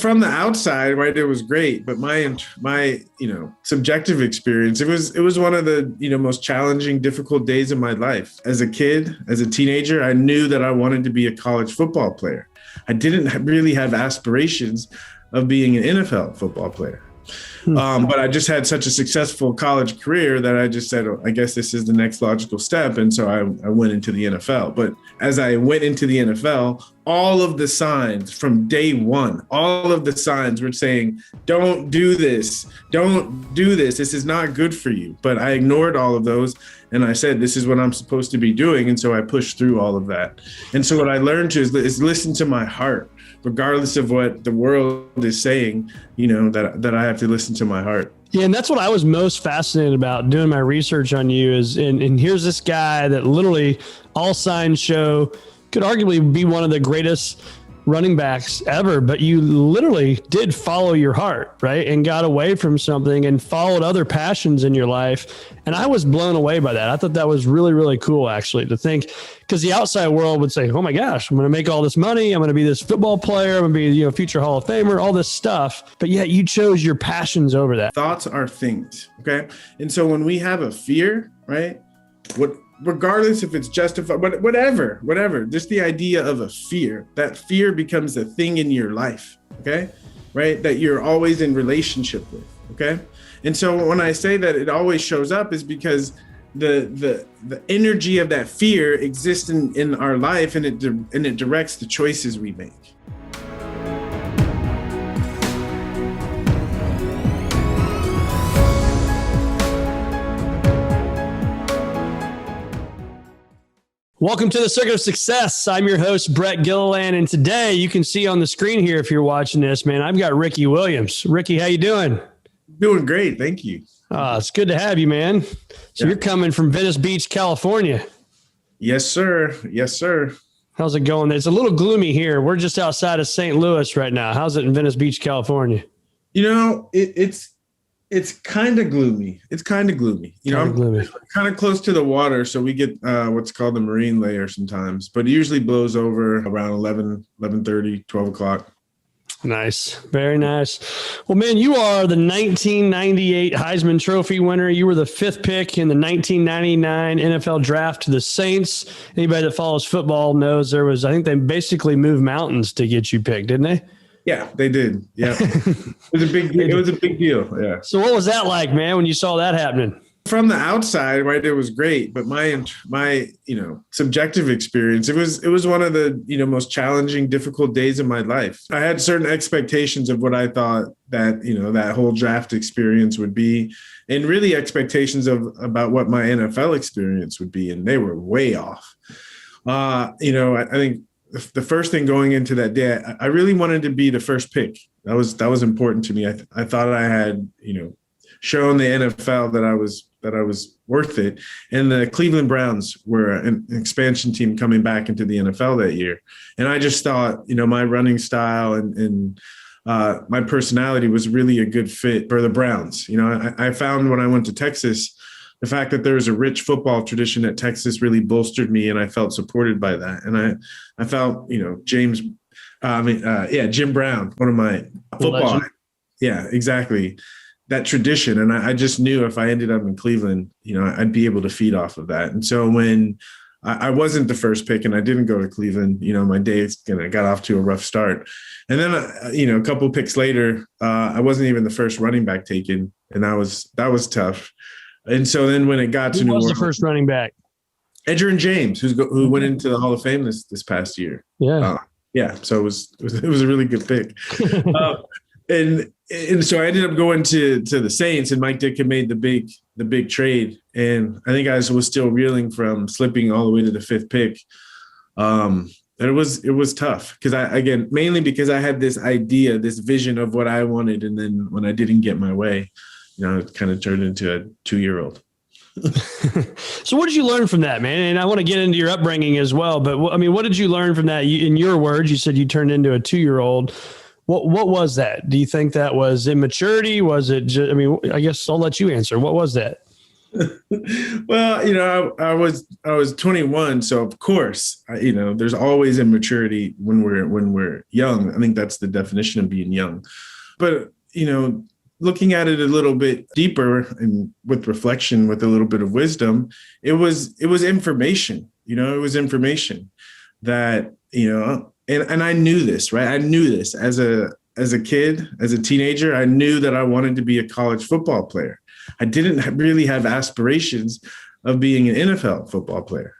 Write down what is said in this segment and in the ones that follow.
From the outside, right, it was great, but my subjective experience, it was one of the most challenging, difficult days of my life. As a kid, as a teenager, I knew that I wanted to be a college football player. I didn't really have aspirations of being an NFL football player. But I just had such a successful college career that I just said, oh, I guess this is the next logical step. And so I went into the NFL. But as I went into the NFL, all of the signs from day one, all of the signs were saying, don't do this. Don't do this. This is not good for you. But I ignored all of those. And I said, this is what I'm supposed to be doing. And so I pushed through all of that. And so what I learned is listen to my heart, regardless of what the world is saying, that I have to listen to my heart. Yeah, and that's what I was most fascinated about doing my research on you is, and here's this guy that literally all signs show could arguably be one of the greatest running backs ever, but you literally did follow your heart, right? And got away from something and followed other passions in your life. And I was blown away by that. I thought that was really, really cool, actually, to think, because the outside world would say, oh my gosh, I'm going to make all this money. I'm going to be this football player. I'm going to be, future Hall of Famer, all this stuff. But yet you chose your passions over that. Thoughts are things. Okay. And so when we have a fear, right? Regardless if it's justified, whatever, just the idea of a fear, that fear becomes a thing in your life, okay? Right? That you're always in relationship with, okay? And so when I say that it always shows up is because the energy of that fear exists in our life and it directs the choices we make. Welcome to the Circuit of Success. I'm your host, Brett Gilliland, and today you can see on the screen here, if you're watching this, man, I've got Ricky Williams. Ricky, how you doing? Doing great, thank you. It's good to have you, man. So You're coming from Venice Beach, California. Yes, sir. Yes, sir. How's it going? It's a little gloomy here. We're just outside of St. Louis right now. How's it in Venice Beach, California? It's kind of gloomy. I'm kind of close to the water, so we get what's called the marine layer sometimes, but it usually blows over around 11:30, 12 o'clock. Nice. Very nice. Well, man, you are the 1998 Heisman Trophy winner. You were the 5th pick in the 1999 NFL draft to the Saints. Anybody that follows football knows I think they basically moved mountains to get you picked, didn't they? Yeah, they did. Yeah. It was a big deal. Yeah. So what was that like, man, when you saw that happening? From the outside, right, it was great, but my subjective experience, it was one of the most challenging, difficult days of my life. I had certain expectations of what I thought that that whole draft experience would be, and really expectations about what my NFL experience would be, and they were way off. I think the first thing going into that day, I really wanted to be the first pick. That was important to me. I thought I had, shown the NFL that I was worth it. And the Cleveland Browns were an expansion team coming back into the NFL that year. And I just thought, my running style and my personality was really a good fit for the Browns. I found when I went to Texas, the fact that there was a rich football tradition at Texas really bolstered me, and I felt supported by that. And I felt, Jim Brown, one of my football. Legend. Yeah, exactly. That tradition. And I just knew if I ended up in Cleveland, I'd be able to feed off of that. And so when I wasn't the first pick and I didn't go to Cleveland, my day got off to a rough start. And then, a couple of picks later, I wasn't even the first running back taken. And that was tough. And so then when it got to New Orleans, who was the first running back? Edgerrin James, who went into the Hall of Fame this past year. Yeah. So it was a really good pick. And so I ended up going to the Saints, and Mike Dick had made the big trade. And I think I was still reeling from slipping all the way to the 5th pick. And it was tough mainly because I had this idea, this vision of what I wanted. And then when I didn't get my way, it kind of turned into a 2-year-old. So what did you learn from that, man? And I want to get into your upbringing as well. But what did you learn from that? In your words, you said you turned into a 2-year-old. What was that? Do you think that was immaturity? Was it just, I guess I'll let you answer. What was that? Well, I was 21, so of course, there's always immaturity when we're young. I think that's the definition of being young. But looking at it a little bit deeper and with reflection, with a little bit of wisdom, it was information. It was information that and I knew this, right? I knew this as a kid, as a teenager. I knew that I wanted to be a college football player. I didn't really have aspirations of being an NFL football player.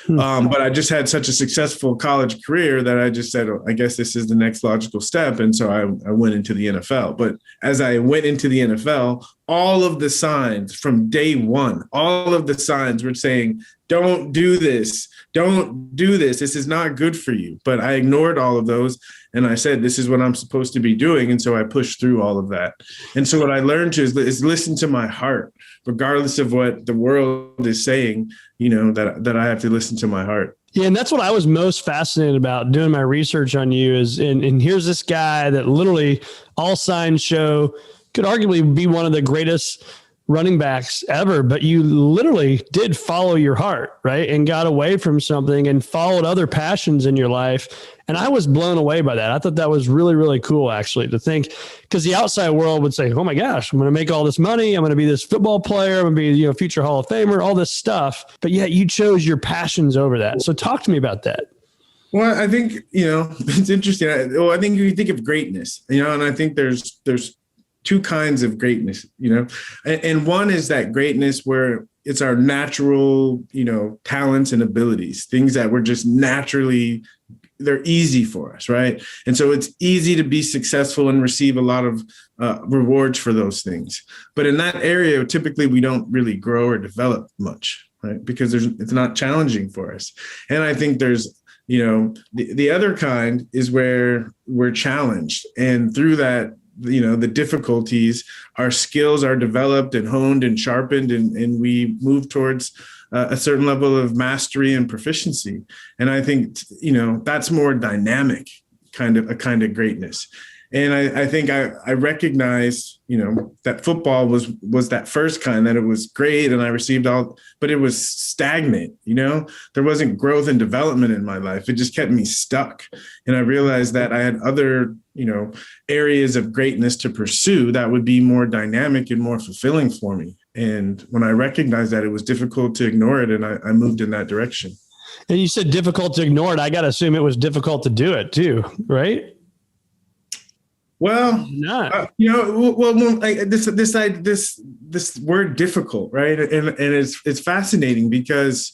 But I just had such a successful college career that I just said, oh, I guess this is the next logical step. And so I went into the NFL. But as I went into the NFL, all of the signs from day one, all of the signs were saying, don't do this. Don't do this. This is not good for you. But I ignored all of those. And I said, this is what I'm supposed to be doing. And so I pushed through all of that. And so what I learned is listen to my heart, regardless of what the world is saying, that I have to listen to my heart. Yeah, and that's what I was most fascinated about doing my research on you and here's this guy that literally all signs show could arguably be one of the greatest running backs ever, but you literally did follow your heart, right? And got away from something and followed other passions in your life. And I was blown away by that. I thought that was really, really cool, actually, to think, because the outside world would say, oh my gosh, I'm going to make all this money. I'm going to be this football player. I'm going to be, future Hall of Famer, all this stuff. But yet you chose your passions over that. So talk to me about that. Well, I think, it's interesting. I think you think of greatness, and I think there's two kinds of greatness, and one is that greatness where it's our natural, talents and abilities, things that we're just naturally, they're easy for us, right? And so it's easy to be successful and receive a lot of rewards for those things. But in that area, typically we don't really grow or develop much, right? Because it's not challenging for us. And I think there's, the other kind is where we're challenged. And through that, the difficulties, our skills are developed and honed and sharpened, and we move towards a certain level of mastery and proficiency. And I think, that's more dynamic kind of greatness. And I think I recognize, that football was that first kind, that it was great and I received all, but it was stagnant, there wasn't growth and development in my life. It just kept me stuck. And I realized that I had other, areas of greatness to pursue that would be more dynamic and more fulfilling for me. And when I recognized that, it was difficult to ignore it. And I moved in that direction. And you said difficult to ignore it. I got to assume it was difficult to do it too, right? Well, this word difficult, right? And it's fascinating because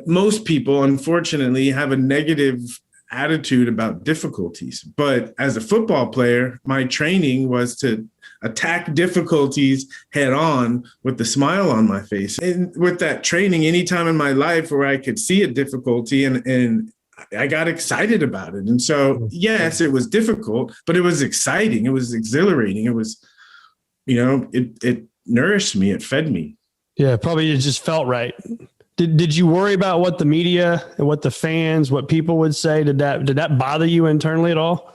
most people, unfortunately, have a negative attitude about difficulties. But as a football player, my training was to attack difficulties head on with a smile on my face. And with that training, anytime in my life where I could see a difficulty and I got excited about it. And so, yes, it was difficult, but it was exciting. It was exhilarating. It was, it nourished me. It fed me. Yeah, probably it just felt right. Did you worry about what the media and what the fans, what people would say? Did that bother you internally at all?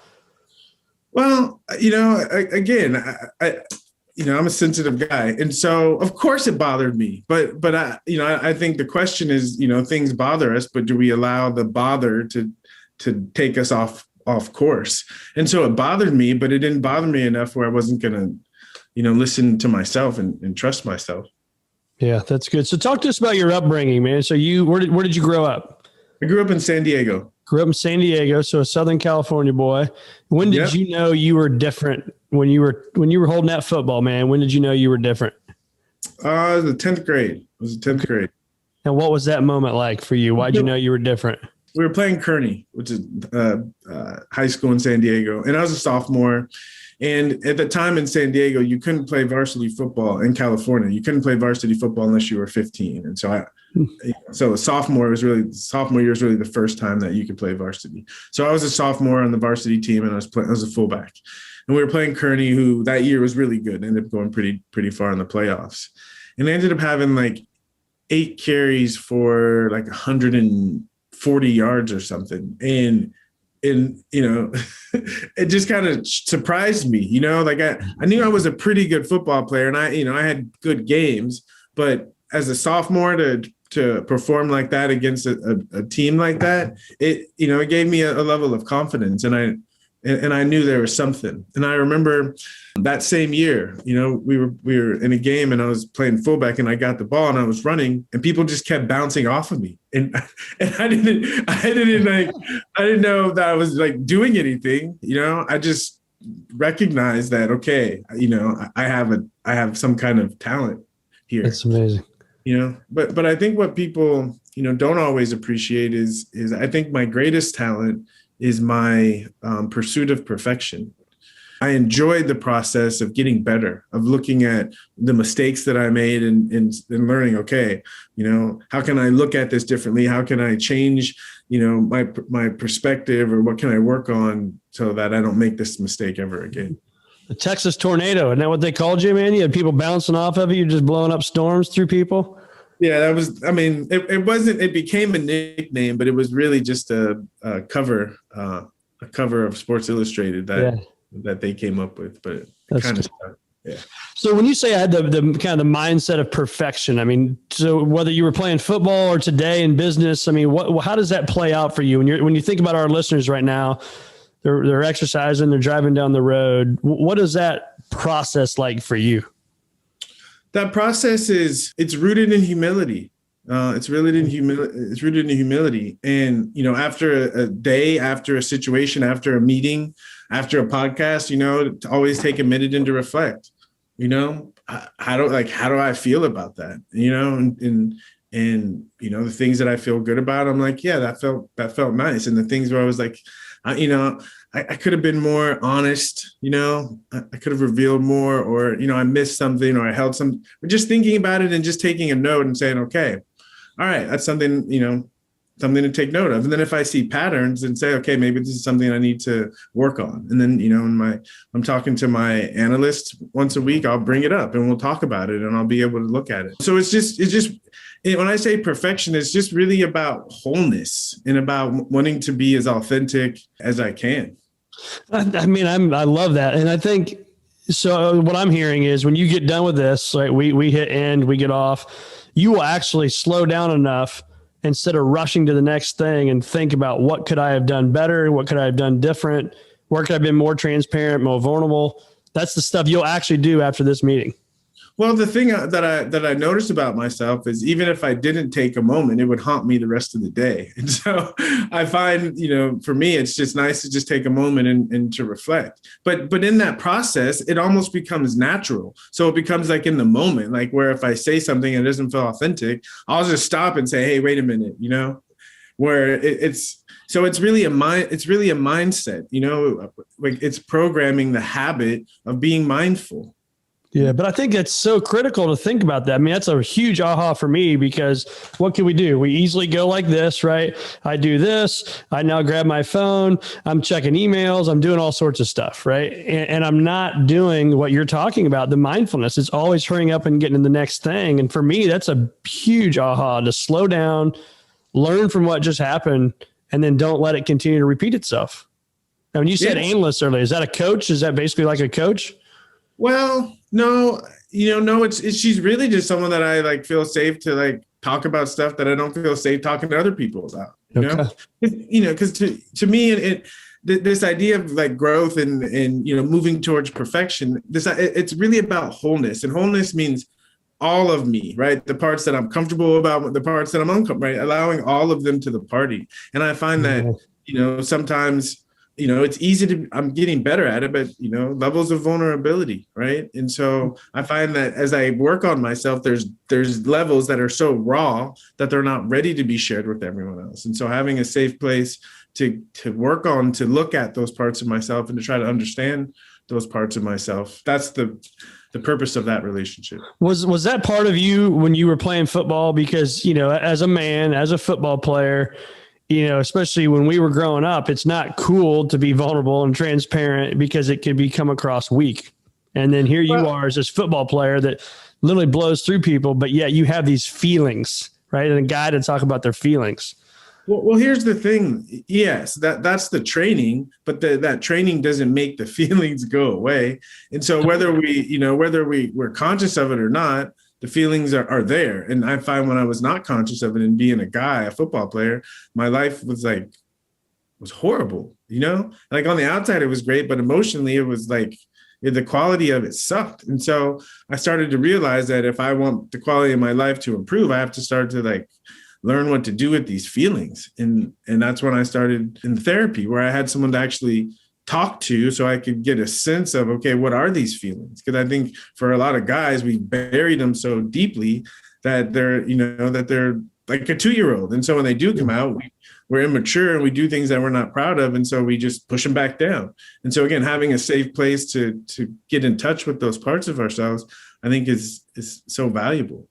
Well, again, I'm a sensitive guy. And so of course it bothered me, but I think the question is, things bother us, but do we allow the bother to take us off course? And so it bothered me, but it didn't bother me enough where I wasn't going to, listen to myself and trust myself. Yeah, that's good. So talk to us about your upbringing, man. So where did you grow up? I grew up in San Diego. Grew up in San Diego, so a Southern California boy. When did you know you were different when you were holding that football, man? When did you know you were different? The 10th grade. It was the 10th grade. And what was that moment like for you? Why'd you know you were different? We were playing Kearney, which is high school in San Diego, and I was a sophomore. And at the time in San Diego, you couldn't play varsity football in California. You couldn't play varsity football unless you were 15. And so sophomore year was really the first time that you could play varsity. So I was a sophomore on the varsity team, and I was a fullback. And we were playing Kearney, who that year was really good. Ended up going pretty far in the playoffs. And I ended up having like 8 carries for like 140 yards or something. And it just kind of surprised me, like I knew I was a pretty good football player, and I had good games, but as a sophomore to perform like that against a team like that, it gave me a level of confidence, and I knew there was something. And I remember that same year, we were in a game and I was playing fullback and I got the ball and I was running and people just kept bouncing off of me. And I didn't know that I was like doing anything, I just recognized that, okay, I have some kind of talent here. That's amazing. But I think what people, don't always appreciate is I think my greatest talent is my pursuit of perfection. I enjoyed the process of getting better, of looking at the mistakes that I made and learning, okay, how can I look at this differently? How can I change, my perspective, or what can I work on so that I don't make this mistake ever again? The Texas tornado, isn't that what they called you, man? You had people bouncing off of you, just blowing up storms through people? Yeah, that was, it became a nickname, but it was really just a cover of Sports Illustrated that they came up with, but kind of stuff. Yeah. So when you say I had the kind of the mindset of perfection, so whether you were playing football or today in business, how does that play out for you when you think about our listeners right now? They're exercising, they're driving down the road. What is that process like for you? That process it's rooted in humility. It's rooted in humility. And, after a day, after a situation, after a meeting, after a podcast, to always take a minute and to reflect, how do I feel about that? And the things that I feel good about, I'm like, yeah, that felt nice. And the things where I was like, I could have been more honest, I could have revealed more, or, I missed something, or I held some, just thinking about it and just taking a note and saying, okay, all right, that's something, something to take note of. And then if I see patterns and say, okay, maybe this is something I need to work on. And then, I'm talking to my analyst once a week, I'll bring it up and we'll talk about it and I'll be able to look at it. So it's just when I say perfection, it's just really about wholeness and about wanting to be as authentic as I can. I love that. And I think, so what I'm hearing is when you get done with this, like we hit end, we get off, you will actually slow down enough instead of rushing to the next thing and think about what could I have done better? What could I have done different? Where could I have been more transparent, more vulnerable? That's the stuff you'll actually do after this meeting. Well, the thing that I noticed about myself is even if I didn't take a moment, it would haunt me the rest of the day. And so I find, for me, it's just nice to just take a moment and to reflect. But in that process, it almost becomes natural. So it becomes like in the moment, like where if I say something and it doesn't feel authentic, I'll just stop and say, hey, wait a minute, where it's really a mindset, like it's programming the habit of being mindful. Yeah, but I think it's so critical to think about that. That's a huge aha for me, because what can we do? We easily go like this, right? I do this. I now grab my phone. I'm checking emails. I'm doing all sorts of stuff, right? And I'm not doing what you're talking about, the mindfulness. It's always hurrying up and getting to the next thing. And for me, that's a huge aha, to slow down, learn from what just happened, and then don't let it continue to repeat itself. Now, when you said analyst earlier, is that a coach? Is that basically like a coach? Well, no, it's she's really just someone that I like feel safe to like talk about stuff that I don't feel safe talking to other people about, because to me, this idea of like growth and moving towards perfection, it's really about wholeness, and wholeness means all of me, right? The parts that I'm comfortable about, the parts that I'm uncomfortable, right? Allowing all of them to the party. And I find that, sometimes, it's easy I'm getting better at it, but, levels of vulnerability, right? And so I find that as I work on myself, there's levels that are so raw that they're not ready to be shared with everyone else. And so having a safe place to work on, to look at those parts of myself and to try to understand those parts of myself, that's the purpose of that relationship. Was that part of you when you were playing football? Because, as a man, as a football player, especially when we were growing up, it's not cool to be vulnerable and transparent because it could come across weak. And then here you are as this football player that literally blows through people, but yet you have these feelings, right? And a guy to talk about their feelings. Well, here's the thing. Yes, that's the training, but that training doesn't make the feelings go away. And so whether we're conscious of it or not, the feelings are there. And I find when I was not conscious of it and being a guy, a football player, my life was horrible, like on the outside, it was great, but emotionally it was like the quality of it sucked. And so I started to realize that if I want the quality of my life to improve, I have to start to like learn what to do with these feelings. And that's when I started in therapy, where I had someone to actually talk to so I could get a sense of, okay, what are these feelings? Because I think for a lot of guys, we buried them so deeply that they're like a 2-year-old. And so when they do come out, we're immature and we do things that we're not proud of. And so we just push them back down. And so again, having a safe place to get in touch with those parts of ourselves, I think is so valuable.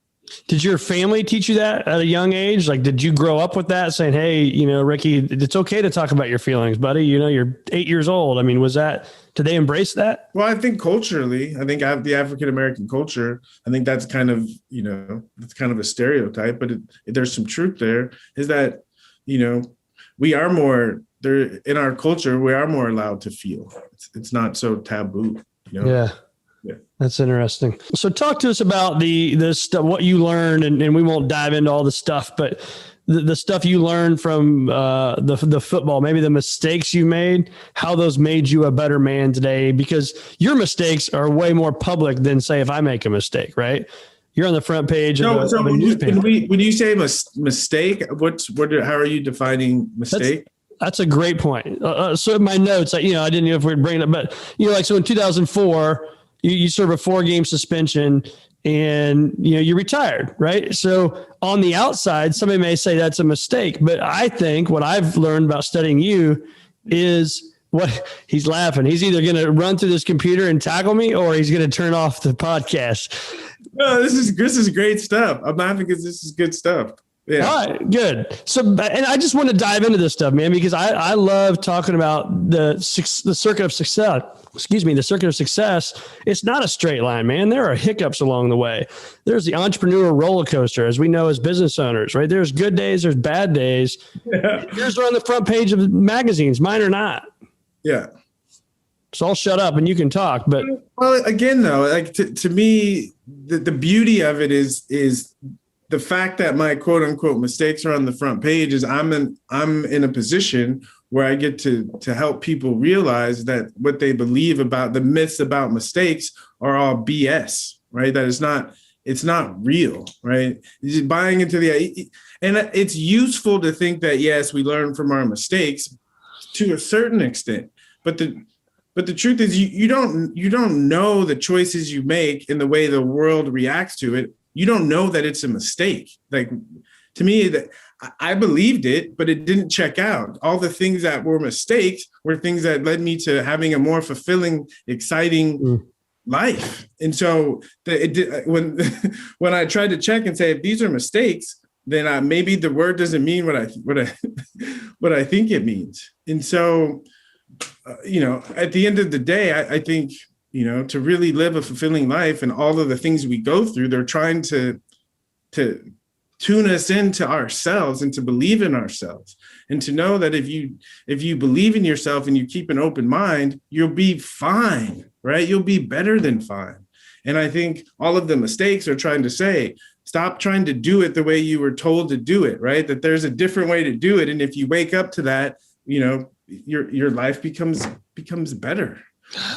Did your family teach you that at a young age? Like, did you grow up with that saying, hey, Ricky, it's okay to talk about your feelings, buddy. You're 8 years old. I mean, did they embrace that? Well, I think culturally, I think the African-American culture, I think that's kind of, that's kind of a stereotype, but there's some truth there, is that, we are more there in our culture. We are more allowed to feel. It's not so taboo. Yeah. That's interesting. So talk to us about the stuff, what you learned, and we won't dive into all the stuff, but the stuff you learned from the football, maybe the mistakes you made, how those made you a better man today, because your mistakes are way more public than, say, if I make a mistake, right? You're on the front page of a newspaper. When you say mistake, how are you defining mistake? That's a great point. So in my notes, I didn't know if we'd bring it up, but so in 2004, you serve a 4-game suspension and, you retired, right? So on the outside, somebody may say that's a mistake, but I think what I've learned about studying you is what he's laughing. He's either going to run through this computer and tackle me, or he's going to turn off the podcast. No, this is great stuff. I'm laughing because this is good stuff. Yeah. All right, good. So, and I just want to dive into this stuff, man, because I love talking about the circuit of success. Excuse me, the circuit of success. It's not a straight line, man. There are hiccups along the way. There's the entrepreneurial roller coaster, as we know as business owners, right? There's good days, there's bad days. Yeah. Yours are on the front page of magazines. Mine are not. Yeah. So I'll shut up and you can talk. But again, though, like to me, the beauty of it is the fact that my quote unquote mistakes are on the front page is I'm in a position where I get to help people realize that what they believe about the myths about mistakes are all BS, right? That it's not real, right? Just buying into and it's useful to think that, yes, we learn from our mistakes to a certain extent, but the truth is you don't know the choices you make and the way the world reacts to it. You don't know that it's a mistake. Like, to me, that I believed it, but it didn't check out. All the things that were mistakes were things that led me to having a more fulfilling, exciting life. And so when I tried to check and say, if these are mistakes, then maybe the word doesn't mean what I think it means. And so, at the end of the day, I think, to really live a fulfilling life and all of the things we go through, they're trying to tune us into ourselves and to believe in ourselves and to know that if you believe in yourself and you keep an open mind, you'll be fine, right? You'll be better than fine. And I think all of the mistakes are trying to say, stop trying to do it the way you were told to do it, right? That there's a different way to do it. And if you wake up to that, your life becomes better.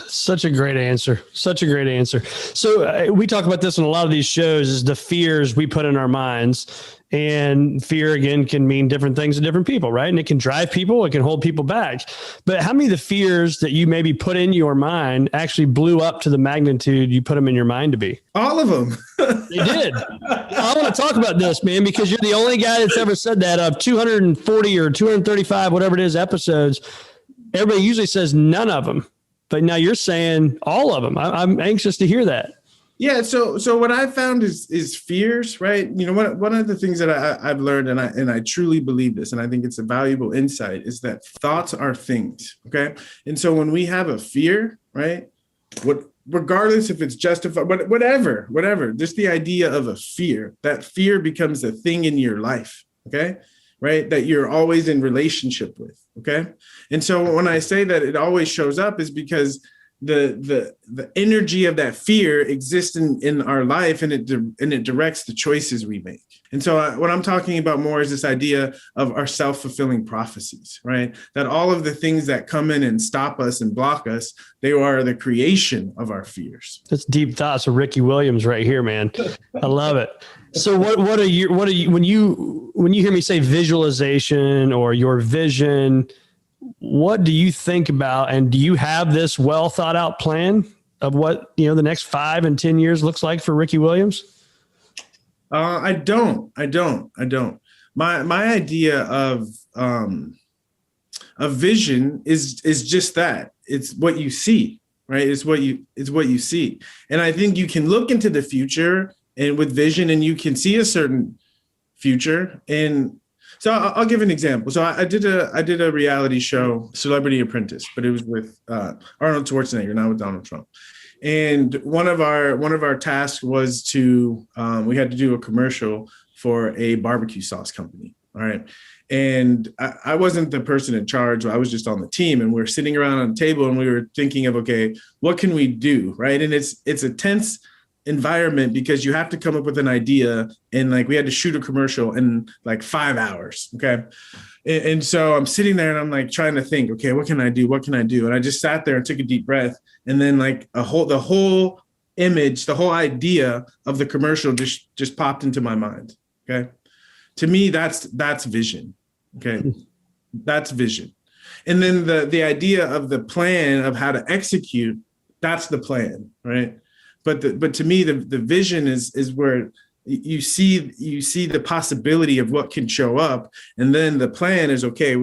Such a great answer. Such a great answer. So we talk about this in a lot of these shows, is the fears we put in our minds. And fear, again, can mean different things to different people, right? And it can drive people, it can hold people back. But how many of the fears that you maybe put in your mind actually blew up to the magnitude you put them in your mind to be? All of them. They did. I want to talk about this, man, because you're the only guy that's ever said that. Of 240 or 235, whatever it is, episodes, everybody usually says none of them. But now you're saying all of them. I'm anxious to hear that. Yeah. So what I found is fears, right? One of the things that I've learned, and I truly believe this, and I think it's a valuable insight, is that thoughts are things. Okay. And so when we have a fear, right, regardless if it's justified, whatever, just the idea of a fear, that fear becomes a thing in your life. Okay. Right. That you're always in relationship with. Okay. And so when I say that it always shows up is because the energy of that fear exists in our life, and it directs the choices we make. And so what I'm talking about more is this idea of our self-fulfilling prophecies, right? That all of the things that come in and stop us and block us, they are the creation of our fears. That's deep thoughts of Ricky Williams right here, man. I love it. So what are you when you hear me say visualization or your vision, what do you think about, and do you have this well thought out plan of what, the next 5 and 10 years looks like for Ricky Williams? I don't. My idea of a vision is just that. It's what you see, right? It's what you see. And I think you can look into the future and with vision, and you can see a certain future. And so I'll give an example. So I did a reality show, Celebrity Apprentice, but it was with Arnold Schwarzenegger, not with Donald Trump. And one of our tasks was to we had to do a commercial for a barbecue sauce company. All right. And I wasn't the person in charge. I was just on the team, and we were sitting around on the table, and we were thinking of, okay, what can we do? Right. And it's a tense environment because you have to come up with an idea, and like we had to shoot a commercial in like 5 hours. Okay. And so I'm sitting there and I'm like trying to think, okay, what can I do? What can I do? And I just sat there and took a deep breath. And then like the whole image, the whole idea of the commercial just popped into my mind. Okay. To me, that's vision. Okay. That's vision. And then the idea of the plan of how to execute, that's the plan. Right. But to me, the vision is where you see the possibility of what can show up. And then the plan is, okay,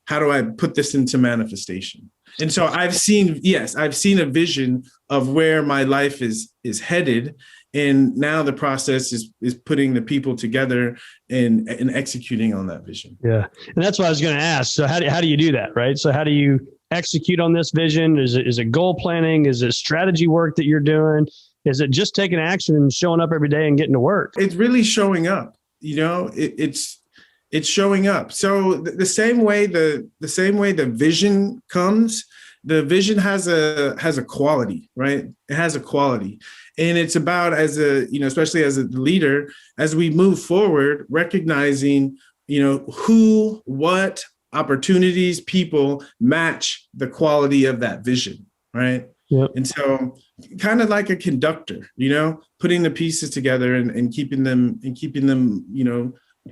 how do I put this into manifestation? And so I've seen a vision of where my life is headed. And now the process is putting the people together and executing on that vision. Yeah. And that's what I was going to ask. So how do you do that? Right. So how do you execute on this vision? Is it goal planning? Is it strategy work that you're doing? Is it just taking action and showing up every day and getting to work? It's really showing up. It's showing up. So the same way the vision comes, the vision has a quality, right? It has a quality. And it's about, especially as a leader, as we move forward, recognizing, who, what opportunities, people match the quality of that vision, right? Yep. And so kind of like a conductor, putting the pieces together and keeping them,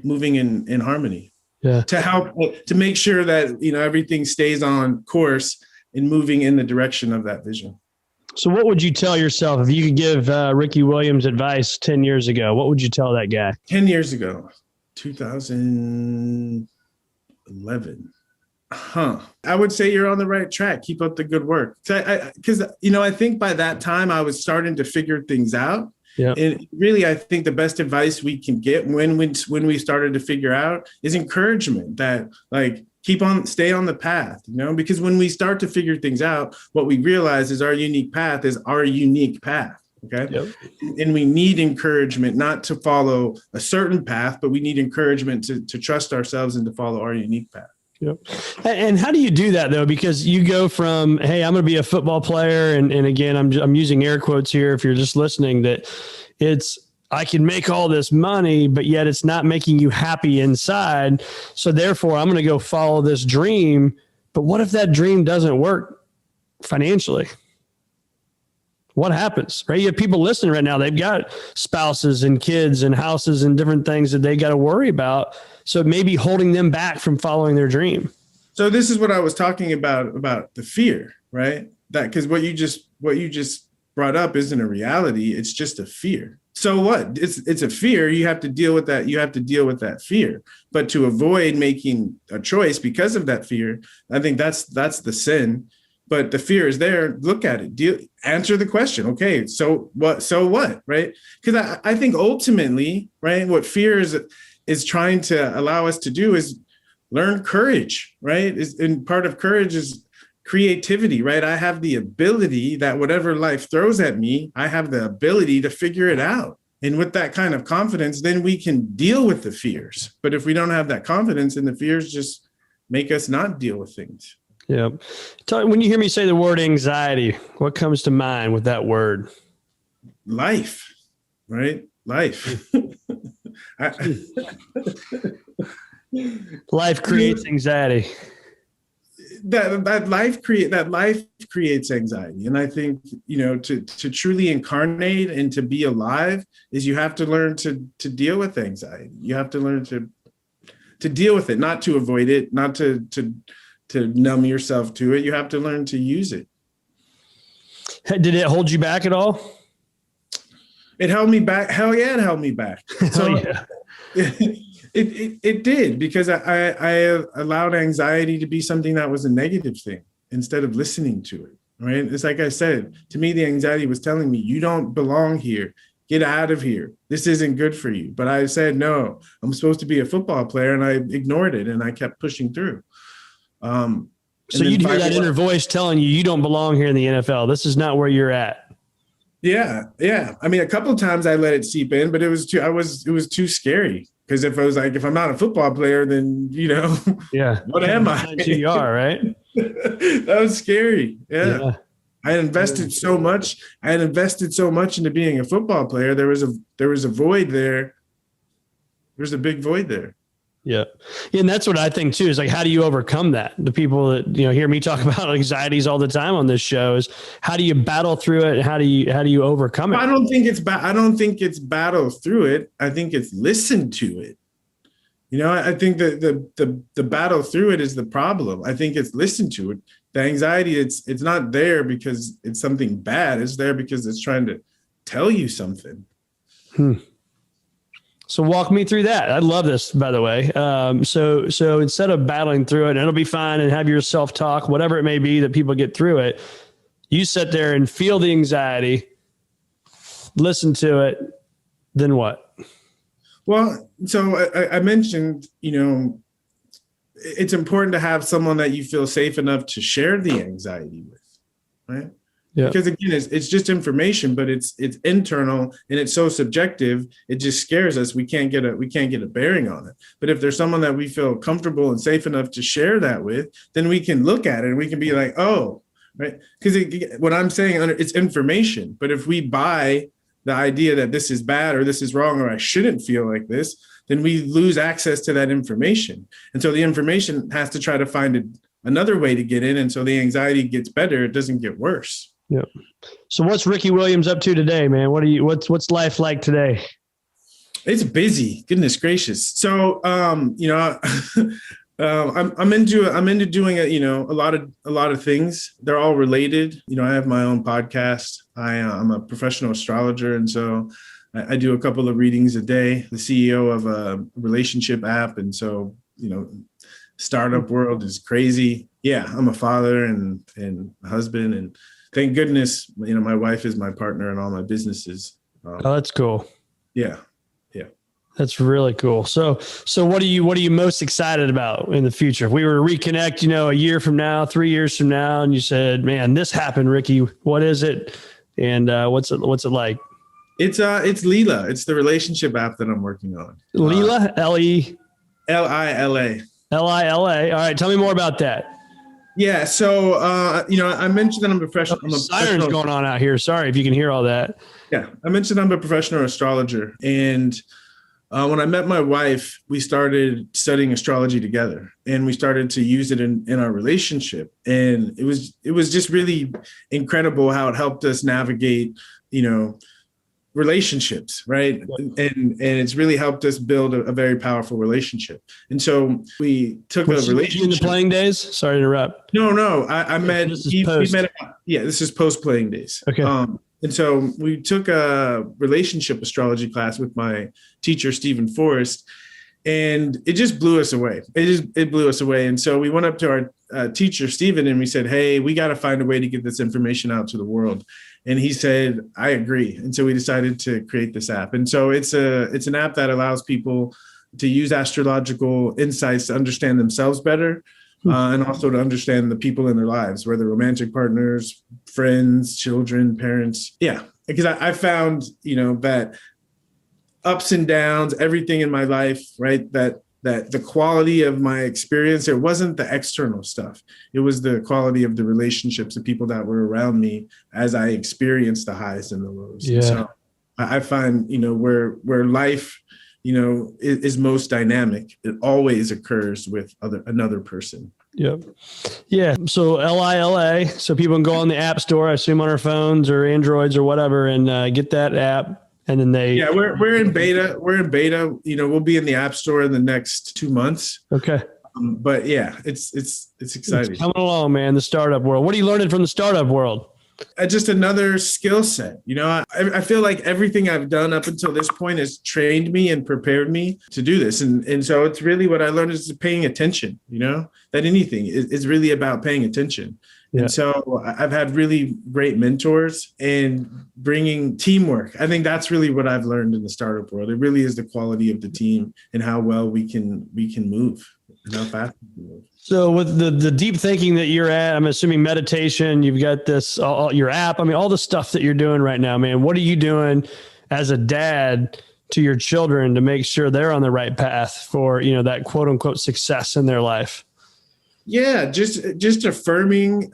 moving in harmony. Yeah. To help to make sure that, everything stays on course and moving in the direction of that vision. So what would you tell yourself if you could give Ricky Williams advice 10 years ago? What would you tell that guy? 10 years ago, 2011. I would say you're on the right track. Keep up the good work. Because I think by that time I was starting to figure things out. Yeah. And really, I think the best advice we can get when we started to figure out is encouragement that stay on the path, because when we start to figure things out, what we realize is our unique path is our unique path. Okay. Yep. And we need encouragement, not to follow a certain path, but we need encouragement to trust ourselves and to follow our unique path. Yep. And how do you do that though? Because you go from, hey, I'm going to be a football player. And again, I'm using air quotes here. If you're just listening, that I can make all this money, but yet it's not making you happy inside. So therefore I'm going to go follow this dream. But what if that dream doesn't work financially? What happens, right? You have people listening right now. They've got spouses and kids and houses and different things that they got to worry about. So maybe holding them back from following their dream. So this is what I was talking about the fear, right? That because what you just brought up isn't a reality. It's just a fear. So what? It's a fear. You have to deal with that. You have to deal with that fear. But to avoid making a choice because of that fear, I think that's the sin. But the fear is there. Look at it. Answer the question. Okay, so what? So what? Right? Because I think ultimately, right, what fear is trying to allow us to do is learn courage. Right? And part of courage is creativity. Right? I have the ability that whatever life throws at me, I have the ability to figure it out. And with that kind of confidence, then we can deal with the fears. But if we don't have that confidence, then the fears just make us not deal with things. Yep. When you hear me say the word anxiety, what comes to mind with that word? Life, right? Life. Life creates anxiety. That life creates anxiety. And I think, to truly incarnate and to be alive is you have to learn to deal with anxiety. You have to learn to deal with it, not to avoid it, not to numb yourself to it. You have to learn to use it. Did it hold you back at all? It held me back. Hell yeah, it held me back. So yeah. It did, because I allowed anxiety to be something that was a negative thing instead of listening to it. Right. It's like I said, to me, the anxiety was telling me, you don't belong here. Get out of here. This isn't good for you. But I said, no, I'm supposed to be a football player. And I ignored it and I kept pushing through. So you'd hear that inner voice telling you, you don't belong here in the NFL. This is not where you're at. Yeah. Yeah. I mean, a couple of times I let it seep in, but it was too scary. Because if I was like, if I'm not a football player, then, yeah, what am I? That's who you are, right? That was scary. Yeah. I had invested so much. Into being a football player. There was a void there. There's a big void there. Yeah. And that's what I think too, is like, how do you overcome that? The people that, hear me talk about anxieties all the time on this show is, how do you battle through it? How do you overcome it? I don't think it's battle through it. I think it's listen to it. I think that the battle through it is the problem. I think it's listen to it. The anxiety, it's not there because it's something bad. It's there because it's trying to tell you something. So walk me through that. I love this, by the way. So instead of battling through it, and it'll be fine, and have your self-talk, whatever it may be that people get through it, you sit there and feel the anxiety, listen to it, then what? Well, so I mentioned, it's important to have someone that you feel safe enough to share the anxiety with, right? Yeah. Because again, it's just information, but it's internal and it's so subjective. It just scares us. We can't get a bearing on it. But if there's someone that we feel comfortable and safe enough to share that with, then we can look at it and we can be like, oh, right. Because what I'm saying, it's information. But if we buy the idea that this is bad or this is wrong or I shouldn't feel like this, then we lose access to that information. And so the information has to try to find another way to get in. And so the anxiety gets better. It doesn't get worse. Yeah. So what's Ricky Williams up to today, man? What's life like today? It's busy. Goodness gracious. So, I'm into doing a lot of things. They're all related. I have my own podcast. I'm a professional astrologer. And so I do a couple of readings a day, the CEO of a relationship app. And so, startup world is crazy. Yeah. I'm a father and a husband, and thank goodness, my wife is my partner in all my businesses. Oh, that's cool. Yeah. That's really cool. So what are you most excited about in the future? If we were to reconnect, a year from now, 3 years from now, and you said, man, this happened, Ricky, what is it? And what's it like? It's Lila. It's the relationship app that I'm working on. Lila, Lila. Lila. Lila. All right. Tell me more about that. Yeah. So, I mentioned that I'm a professional. Sirens going on out here. Sorry if you can hear all that. Yeah. I mentioned I'm a professional astrologer. And when I met my wife, we started studying astrology together, and we started to use it in our relationship. And it was just really incredible how it helped us navigate, relationships, right? And it's really helped us build a very powerful relationship. And so we took a relationship. In the playing days? Sorry to interrupt. No. I met. We met. Yeah, this is post playing days. Okay. And so we took a relationship astrology class with my teacher, Stephen Forrest, and it just blew us away. It blew us away. And so we went up to our teacher, Stephen, and we said, hey, we got to find a way to get this information out to the world. And he said, I agree. And so we decided to create this app. And so it's an app that allows people to use astrological insights to understand themselves better. And also to understand the people in their lives, whether romantic partners, friends, children, parents. Yeah, because I found, that ups and downs, everything in my life, right, that that the quality of my experience, it wasn't the external stuff. It was the quality of the relationships, the people that were around me as I experienced the highs and the lows. Yeah. And so I find, where life, is most dynamic, it always occurs with another person. Yep. Yeah. So LILA. So people can go on the App Store, I assume on our phones or Androids or whatever, and get that app. And then we're in beta. We're in beta. We'll be in the App Store in the next 2 months. Okay. But yeah, it's exciting. It's coming along, man. The startup world. What are you learning from the startup world? Just another skill set. I feel like everything I've done up until this point has trained me and prepared me to do this. And so it's really what I learned is paying attention, that anything is really about paying attention. Yeah. And so I've had really great mentors and bringing teamwork. I think that's really what I've learned in the startup world. It really is the quality of the team and how well we can move and how fast we can move. So with the deep thinking that you're at, I'm assuming meditation, you've got this, your app, all the stuff that you're doing right now, man, what are you doing as a dad to your children to make sure they're on the right path for, that quote unquote success in their life? Yeah, just affirming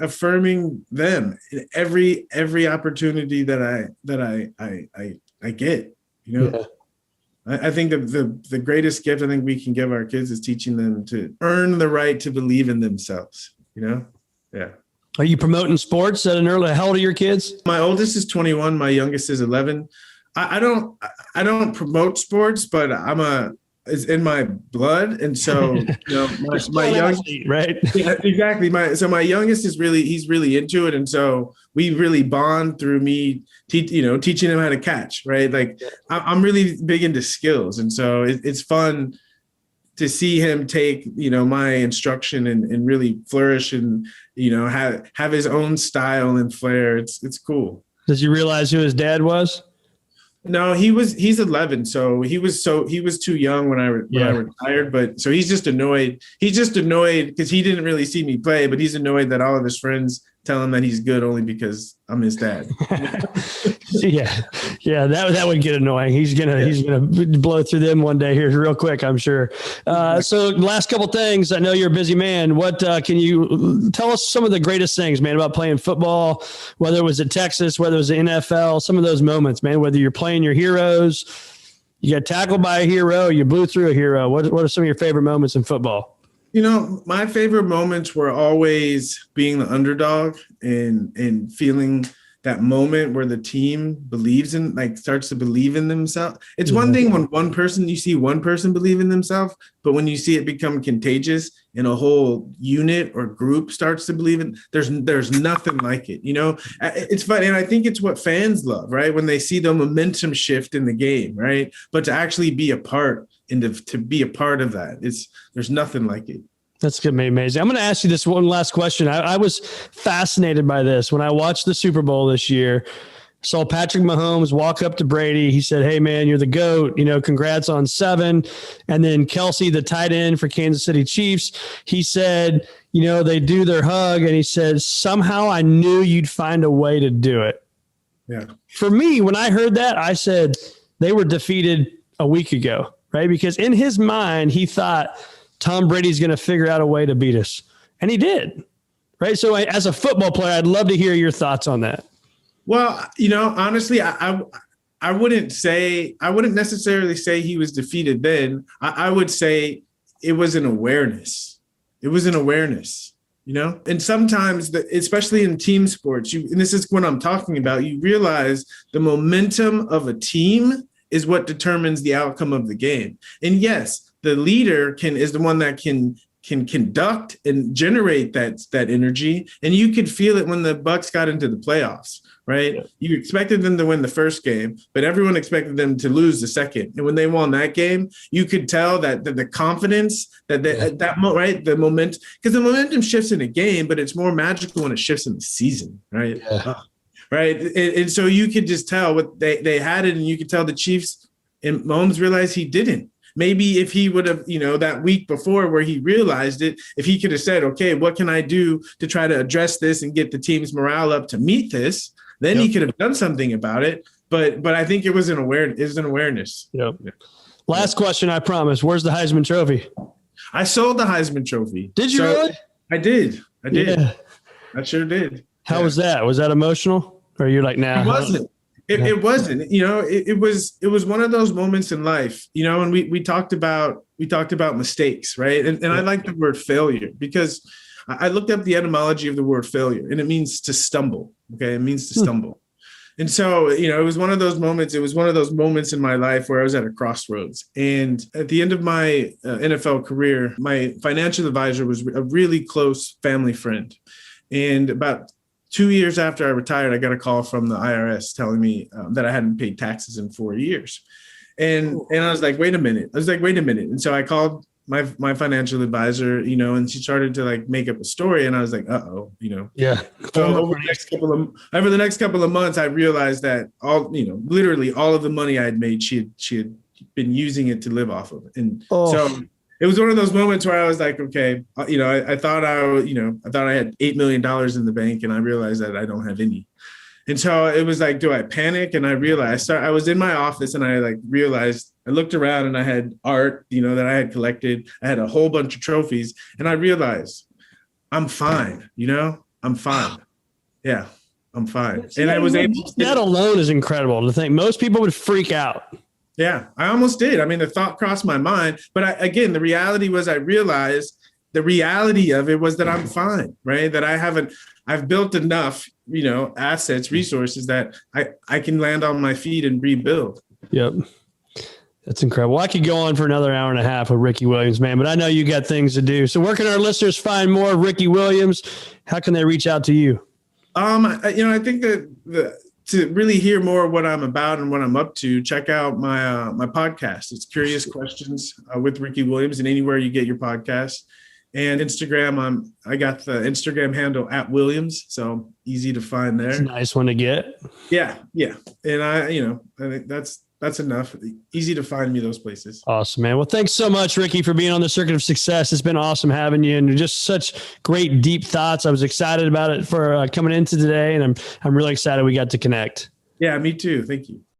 them in every opportunity that I get, Yeah. I think the greatest gift I think we can give our kids is teaching them to earn the right to believe in themselves, Yeah. Are you promoting sports at an early, how old are your kids? My oldest is 21. My youngest is 11. I don't promote sports, but it's in my blood. And so, my young, right. Yeah, exactly. My youngest he's really into it. And so we really bond through me, teaching him how to catch, right? Like I'm really big into skills. And so it's fun to see him take, my instruction and really flourish and, have his own style and flair. It's cool. Does he realize who his dad was? No, he's 11. So he was too young when I retired, but so he's just annoyed. He's just annoyed because he didn't really see me play, but he's annoyed that all of his friends tell him that he's good only because I'm his dad. Yeah. That would get annoying. He's gonna blow through them one day here real quick, I'm sure. So last couple things. I know you're a busy man. What can you tell us some of the greatest things, man, about playing football? Whether it was at Texas, whether it was the NFL, some of those moments, man. Whether you're playing your heroes, you got tackled by a hero, you blew through a hero. What are some of your favorite moments in football? My favorite moments were always being the underdog and feeling that moment where the team starts to believe in themselves. It's one thing when you see one person believe in themselves, but when you see it become contagious and a whole unit or group starts to believe in, there's nothing like it. It's fun. And I think it's what fans love, right? When they see the momentum shift in the game, right? But to actually be a part and to be a part of that, there's nothing like it. That's going to be amazing. I'm going to ask you this one last question. I was fascinated by this when I watched the Super Bowl this year. Saw Patrick Mahomes walk up to Brady. He said, "Hey man, you're the GOAT, congrats on 7." And then Kelsey, the tight end for Kansas City Chiefs, he said, they do their hug. And he said, "Somehow I knew you'd find a way to do it." Yeah. For me, when I heard that, I said they were defeated a week ago, right? Because in his mind, he thought Tom Brady's going to figure out a way to beat us. And he did, right? So as a football player, I'd love to hear your thoughts on that. Well, honestly, I wouldn't necessarily say he was defeated then. I would say it was an awareness. It was an awareness, and sometimes, especially in team sports, and this is what I'm talking about, you realize the momentum of a team is what determines the outcome of the game. And yes, the leader is the one that can conduct and generate that energy. And you could feel it when the Bucs got into the playoffs, right? Yeah. You expected them to win the first game, but everyone expected them to lose the second. And when they won that game, you could tell that the confidence right, the momentum, because the momentum shifts in a game, but it's more magical when it shifts in the season, right? Yeah. Right. And so you could just tell what they had it, and you could tell the Chiefs and Mahomes realized he didn't. Maybe if he would have, that week before where he realized it, if he could have said, okay, what can I do to try to address this and get the team's morale up to meet this, then he could have done something about it. But I think it was an awareness. Yep. Yeah. Last question, I promise. Where's the Heisman Trophy? I sold the Heisman Trophy. Did you really? I did. Yeah. I sure did. How was that? Was that emotional? Or you're like, nah? It wasn't. It wasn't. It was one of those moments in life. And we talked about mistakes, right? And I like the word failure because I looked up the etymology of the word failure, and it means to stumble. Okay, it means to stumble. And so, it was one of those moments. It was one of those moments in my life where I was at a crossroads. And at the end of my NFL career, my financial advisor was a really close family friend. And about 2 years after I retired, I got a call from the IRS telling me that I hadn't paid taxes in 4 years. And I was like, wait a minute. And so I called my financial advisor, and she started to like make up a story, and I was like, Yeah. So over the next couple of months, I realized that literally all of the money I had made, she had been using it to live off of. And so it was one of those moments where I was like, okay, I thought I had $8 million in the bank, and I realized that I don't have any. And so it was like, do I panic? And I realized I was in my office, and I realized I looked around, and I had art, that I had collected. I had a whole bunch of trophies, and I realized I'm fine. I'm fine. Yeah, I'm fine. And I was able to. That alone is incredible to think. Most people would freak out. Yeah, I almost did. I mean, the thought crossed my mind, but the reality was I realized the reality of it was that I'm fine, right? That I've built enough, assets, resources that I can land on my feet and rebuild. Yep. That's incredible. I could go on for another hour and a half with Ricky Williams, man, but I know you got things to do. So where can our listeners find more of Ricky Williams? How can they reach out to you? I think that to really hear more of what I'm about and what I'm up to, check out my podcast. It's Curious Questions with Ricky Williams, and anywhere you get your podcast. And Instagram, I got the Instagram handle @Williams, so easy to find there. It's a nice one to get. Yeah. And I think that's enough. Easy to find me those places. Awesome, man. Well, thanks so much, Ricky, for being on the Circuit of Success. It's been awesome having you, and just such great, deep thoughts. I was excited about it for coming into today, and I'm really excited we got to connect. Yeah, me too. Thank you.